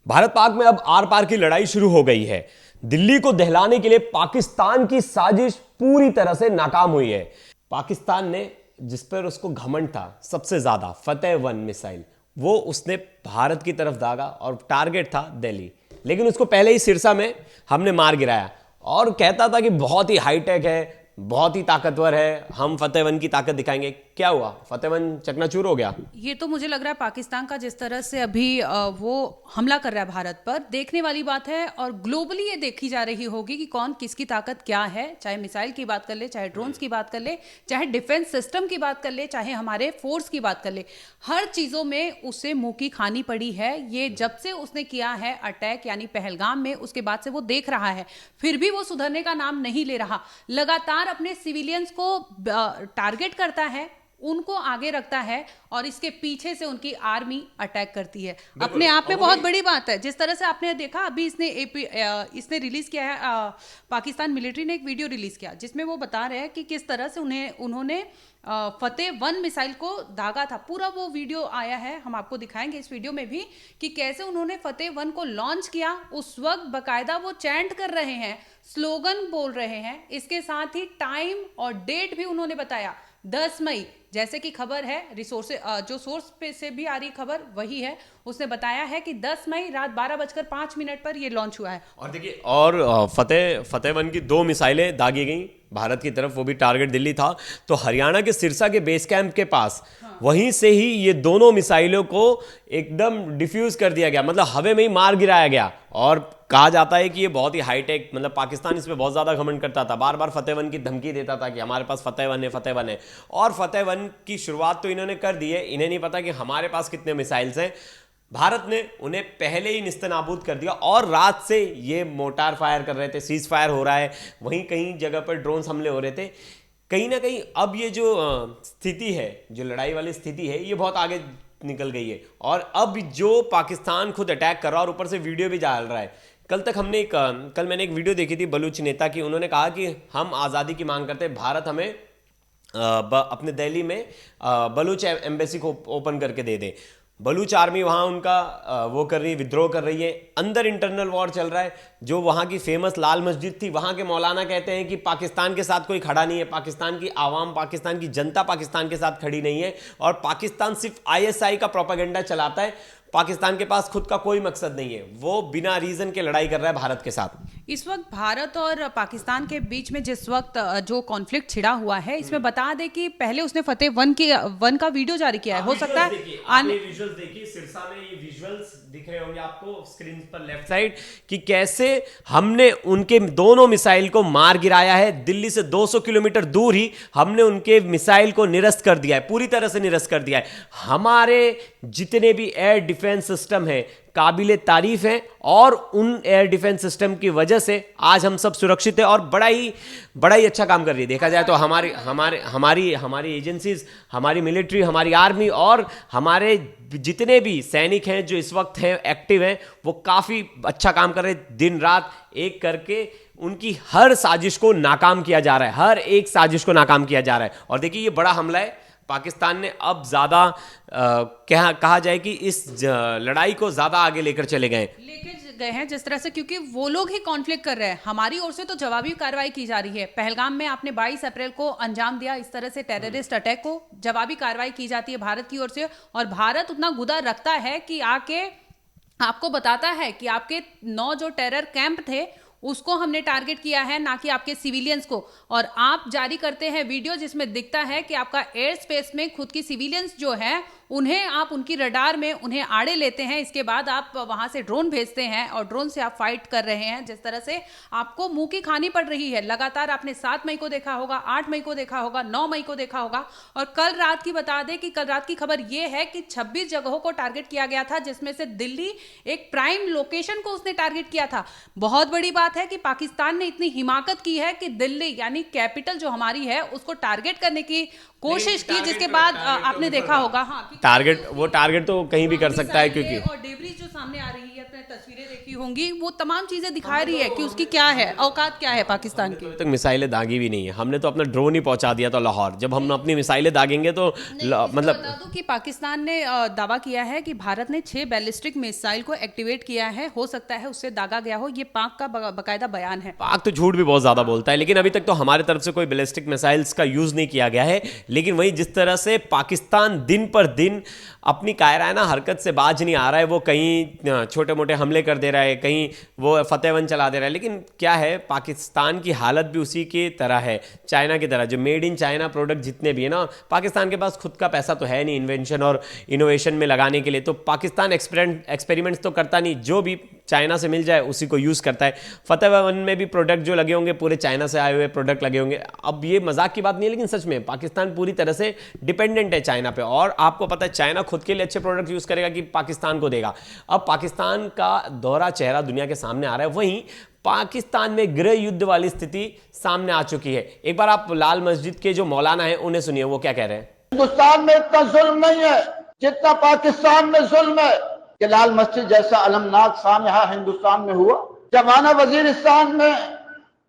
भारत पाक में अब आर पार की लड़ाई शुरू हो गई है। दिल्ली को दहलाने के लिए पाकिस्तान की साजिश पूरी तरह से नाकाम हुई है। पाकिस्तान ने जिस पर उसको घमंड था सबसे ज्यादा, फतेह 1 मिसाइल, वो उसने भारत की तरफ दागा और टारगेट था दिल्ली, लेकिन उसको पहले ही सिरसा में हमने मार गिराया। और कहता था कि बहुत ही हाईटेक है, बहुत ही ताकतवर है, हम फतेह 1 की ताकत दिखाएंगे। क्या हुआ? फतेह 1 चकनाचूर हो गया। ये तो मुझे लग रहा है पाकिस्तान का जिस तरह से अभी वो हमला कर रहा है भारत पर, देखने वाली बात है। और ग्लोबली ये देखी जा रही होगी कि कौन किसकी ताकत क्या है, चाहे मिसाइल की बात कर ले, चाहे ड्रोन्स की बात कर ले, चाहे डिफेंस सिस्टम की बात कर ले, चाहे हमारे फोर्स की बात कर ले। हर चीज़ों में उसे मुंह की खानी पड़ी है। ये जब से उसने किया है अटैक यानी पहलगाम में, उसके बाद से वो देख रहा है, फिर भी वो सुधरने का नाम नहीं ले रहा। लगातार अपने सिविलियंस को टारगेट करता है, उनको आगे रखता है और इसके पीछे से उनकी आर्मी अटैक करती है। अपने आप में बहुत बड़ी बात है। जिस तरह से आपने देखा अभी इसने रिलीज किया है, पाकिस्तान मिलिट्री ने एक वीडियो रिलीज किया जिसमें वो बता रहे हैं कि किस तरह से उन्होंने फतेह 1 मिसाइल को दागा था। पूरा वो वीडियो आया है, हम आपको दिखाएंगे इस वीडियो में भी कि कैसे उन्होंने फतेह 1 को लॉन्च किया। उस वक्त बकायदा वो चैंट कर रहे हैं, स्लोगन बोल रहे हैं, इसके साथ ही टाइम और डेट भी उन्होंने बताया, 10 मई, जैसे कि खबर है रिसोर्स जो सोर्स पे से भी आ रही खबर वही है। उसने बताया है कि 10 मई रात 12:05 पर ये लॉन्च हुआ है। और देखिए, और फतेह 1 की 2 मिसाइलें दागी गई भारत की तरफ, वो भी टारगेट दिल्ली था। तो हरियाणा के सिरसा के बेस कैंप के पास, वहीं से ही ये दोनों मिसाइलों को एकदम डिफ्यूज कर दिया गया, मतलब हवा में ही मार गिराया गया। और कहा जाता है कि ये बहुत ही हाईटेक, मतलब पाकिस्तान इसमें बहुत ज्यादा घमंड करता था, बार बार फतेह 1 की धमकी देता था कि हमारे पास फतेह 1 है, फतेह 1 है। और फतेह 1 की शुरुआत तो इन्होंने कर दी है, इन्हें नहीं पता कि हमारे पास कितने मिसाइल्स हैं। भारत ने उन्हें पहले ही निस्तनाबूद कर दिया और रात से ये मोटार फायर कर रहे थे, सीज फायर हो रहा है, वहीं कहीं जगह पर ड्रोन्स हमले हो रहे थे। कहीं ना कहीं अब ये जो स्थिति है, जो लड़ाई वाली स्थिति है, ये बहुत आगे निकल गई है। और अब जो पाकिस्तान खुद अटैक कर रहा है और ऊपर से वीडियो भी डाल रहा है। कल मैंने एक वीडियो देखी थी बलूच नेता की, उन्होंने कहा कि हम आज़ादी की मांग करते हैं, भारत हमें अपने दिल्ली में बलूच एम्बेसी को ओपन करके दे दे। बलूच आर्मी वहाँ उनका वो कर रही है, विद्रोह कर रही है, अंदर इंटरनल वॉर चल रहा है। जो वहाँ की फेमस लाल मस्जिद थी, वहाँ के मौलाना कहते हैं कि पाकिस्तान के साथ कोई खड़ा नहीं है, पाकिस्तान की आवाम, पाकिस्तान की जनता पाकिस्तान के साथ खड़ी नहीं है, और पाकिस्तान सिर्फ आईएसआई का प्रोपेगेंडा चलाता है। पाकिस्तान के पास खुद का कोई मकसद नहीं है, वो बिना रीजन के लड़ाई कर रहा है भारत के साथ। इस वक्त भारत और पाकिस्तान के बीच में जिस वक्त जो कॉन्फ्लिक्ट छिड़ा हुआ है, इसमें बता दे कि पहले उसने फतेह 1 का वीडियो जारी किया है। हो सकता है विजुअल्स देखिए, सिरसा में ये विजुअल्स दिख रहे होंगे आपको स्क्रीन पर लेफ्ट साइड, कि कैसे हमने उनके दोनों मिसाइल को मार गिराया है। दिल्ली से 200 किलोमीटर दूर ही हमने उनके मिसाइल को निरस्त कर दिया है, पूरी तरह से निरस्त कर दिया है। हमारे जितने भी एयर डिफेंस सिस्टम है काबिले तारीफ है, और उन एयर डिफेंस सिस्टम की वजह से आज हम सब सुरक्षित है और बड़ा ही अच्छा काम कर रही है। देखा जाए तो हमारी एजेंसीज, हमारी मिलिट्री, हमारी आर्मी और हमारे जितने भी सैनिक हैं जो इस वक्त हैं एक्टिव हैं, वो काफ़ी अच्छा काम कर रहे हैं। दिन रात एक करके उनकी हर साजिश को नाकाम किया जा रहा है, हर एक साजिश को नाकाम किया जा रहा है। और देखिए, ये बड़ा हमला है। पाकिस्तान ने अब ज़्यादा कहा जाए कि इस लड़ाई को ज़्यादा आगे लेकर चले गए हैं जिस तरह से, क्योंकि वो लोग ही कॉन्फ्लिक्ट कर रहे हैं। हमारी ओर से तो जवाबी कार्रवाई की जा रही है। पहलगाम में आपने 22 अप्रैल को अंजाम दिया, इस तरह से टेररिस्ट अटैक को जवाबी कार्रवाई की जाती है भारत की ओर से। और भारत उतना गुदा रखता है कि आके आपको बताता है कि आपके 9 जो टेरर कैंप थे उसको हमने टारगेट किया है, ना कि आपके सिविलियंस को। और आप जारी करते हैं वीडियो जिसमें दिखता है कि आपका एयर स्पेस में खुद की सिविलियंस जो है, उन्हें आप उनकी रडार में उन्हें आड़े लेते हैं। इसके बाद आप वहां से ड्रोन भेजते हैं और ड्रोन से आप फाइट कर रहे हैं। जिस तरह से आपको मुंह की खानी पड़ रही है लगातार, आपने 7 मई को देखा होगा, 8 मई को देखा होगा, 9 मई को देखा होगा। और कल रात की बता दें कि कल रात की खबर यह है कि 26 जगहों को टारगेट किया गया था, जिसमें से दिल्ली एक प्राइम लोकेशन को उसने टारगेट किया था। बहुत बड़ी बात है कि पाकिस्तान ने इतनी हिमाकत की है कि दिल्ली यानी कैपिटल जो हमारी है उसको टारगेट करने की कोशिश की, जिसके बाद आपने देखा होगा हाँ टारगेट तो कहीं भी कर सकता है, क्योंकि और डेबरी जो सामने आ रही है, अपने तस्वीरें देखी होंगी, वो तमाम चीजें दिखा रही है कि उसकी क्या है, औकात क्या है पाकिस्तान की। अभी तक मिसाइलें दागी भी नहीं है, हमने तो अपना ड्रोन ही पहुंचा दिया था लाहौर। जब हम अपनी मिसाइलें दागेंगे तो मतलब बता दूं कि पाकिस्तान ने दावा किया है कि भारत ने 6 बैलिस्टिक मिसाइल को एक्टिवेट किया है, हो सकता है उससे दागा गया हो। ये पाक का बकायदा बयान है। पाक तो झूठ भी बहुत ज्यादा बोलता है, लेकिन अभी तक तो हमारे तरफ से कोई बैलिस्टिक मिसाइल्स का यूज नहीं किया गया है। लेकिन वही जिस तरह से पाकिस्तान दिन पर दिन अपनी कायराना हरकत से बाज नहीं आ रहा है, वो कहीं छोटे मोटे हमले कर दे रहा है, कहीं वो फतेहवन चला दे रहा है। लेकिन क्या है, पाकिस्तान की हालत भी उसी की तरह है, चाइना की तरह। जो मेड इन चाइना प्रोडक्ट जितने भी है ना, पाकिस्तान के पास खुद का पैसा तो है नहीं इन्वेंशन और इनोवेशन में लगाने के लिए, तो पाकिस्तान एक्सपेरिमेंट्स तो करता नहीं, जो भी चाइना से मिल जाए उसी को यूज़ करता है। फतेहवन में भी प्रोडक्ट जो लगे होंगे पूरे चाइना से आए हुए प्रोडक्ट लगे होंगे। अब ये मजाक की बात नहीं है, लेकिन सच में पाकिस्तान पूरी तरह से डिपेंडेंट है चाइना पे। और आपको पता है चाइना खुद के लिए अच्छे प्रोडक्ट यूज़ करेगा कि पाकिस्तान को देगा। अब पाकिस्तान का दोहरा चेहरा दुनिया के सामने आ रहा है। वहीं पाकिस्तान में गृह युद्ध वाली स्थिति सामने आ चुकी है। एक बार आप लाल मस्जिद के जो मौलाना हैं उन्हें सुनिए, वो क्या कह रहे हैं। हिंदुस्तान में इतना जुल्म नहीं है जितना पाकिस्तान में जुल्म है कि लाल मस्जिद जैसा अलमनाक सानहा हिंदुस्तान में हुआ। जमाना वजीरिस्तान में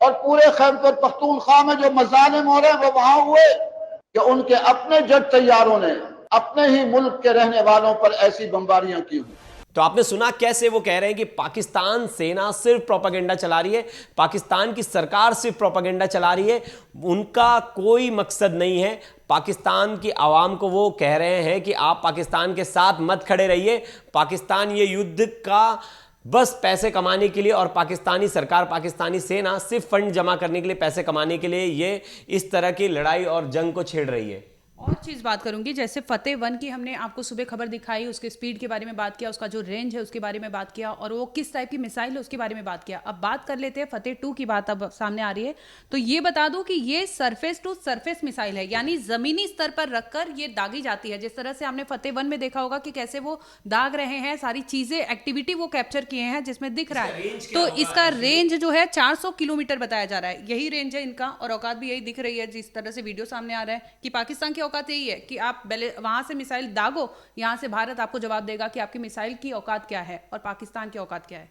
और पूरे खैबर पख्तूनख्वा में जो मजालिम हो रहे हैं वो वहां हुए कि उनके अपने जेट तैयारों ने अपने ही मुल्क के रहने वालों पर ऐसी बमबारियां की हुई। तो आपने सुना कैसे वो कह रहे हैं कि पाकिस्तान सेना सिर्फ प्रोपेगेंडा चला रही है, पाकिस्तान की सरकार सिर्फ प्रोपेगेंडा चला रही है, उनका कोई मकसद नहीं है। पाकिस्तान की आवाम को वो कह रहे हैं कि आप पाकिस्तान के साथ मत खड़े रहिए। पाकिस्तान ये युद्ध का बस पैसे कमाने के लिए, और पाकिस्तानी सरकार, पाकिस्तानी सेना सिर्फ फंड जमा करने के लिए, पैसे कमाने के लिए ये इस तरह की लड़ाई और जंग को छेड़ रही है। और चीज़ बात करूंगी, जैसे फतेह-1 की हमने आपको सुबह खबर दिखाई, उसके स्पीड के बारे में बात किया, उसका जो रेंज है उसके बारे में बात किया, और वो किस टाइप की मिसाइल है उसके बारे में बात किया। अब बात कर लेते हैं फतेह-2 की। बात अब सामने आ रही है, तो ये बता दूं कि ये सरफेस टू सरफेस मिसाइल है, यानी जमीनी स्तर पर रखकर ये दागी जाती है। जिस तरह से हमने फतेह-1 में देखा होगा कि कैसे वो दाग रहे हैं, सारी चीजें एक्टिविटी वो कैप्चर किए हैं जिसमें दिख रहा है। तो इसका रेंज जो है 400 किलोमीटर बताया जा रहा है, यही रेंज है इनका, और औकात भी यही दिख रही है। जिस तरह से वीडियो सामने आ रहा है कि पाकिस्तान की औकात यही है कि आप वहां से मिसाइल दागो, यहां से भारत आपको जवाब देगा कि आपकी मिसाइल की औकात क्या है और पाकिस्तान की औकात क्या है।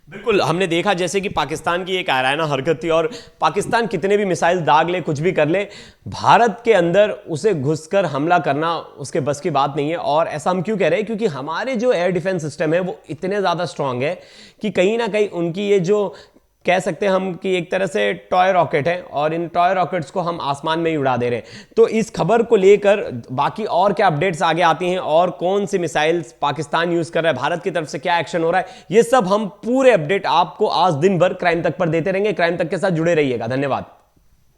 बिल्कुल, हमने देखा जैसे कि पाकिस्तान की एक आयराना हरकत थी, और पाकिस्तान कितने भी मिसाइल दाग ले, कुछ भी कर ले, भारत के अंदर उसे घुसकर हमला करना उसके बस की बात नहीं है। और ऐसा हम क्यों कह रहे हैं, क्योंकि हमारे जो एयर डिफेंस सिस्टम है वो इतने ज़्यादा स्ट्रांग है कि कहीं ना कहीं उनकी ये जो कह सकते हैं हम कि एक तरह से टॉय रॉकेट है, और इन टॉय रॉकेट्स को हम आसमान में ही उड़ा दे रहे हैं। तो इस खबर को लेकर बाकी और क्या अपडेट्स आगे आती हैं, और कौन सी मिसाइल्स पाकिस्तान यूज कर रहा है, भारत की तरफ से क्या एक्शन हो रहा है, ये सब हम पूरे अपडेट आपको आज दिन भर क्राइम तक पर देते रहेंगे। क्राइम तक के साथ जुड़े रहिएगा। धन्यवाद।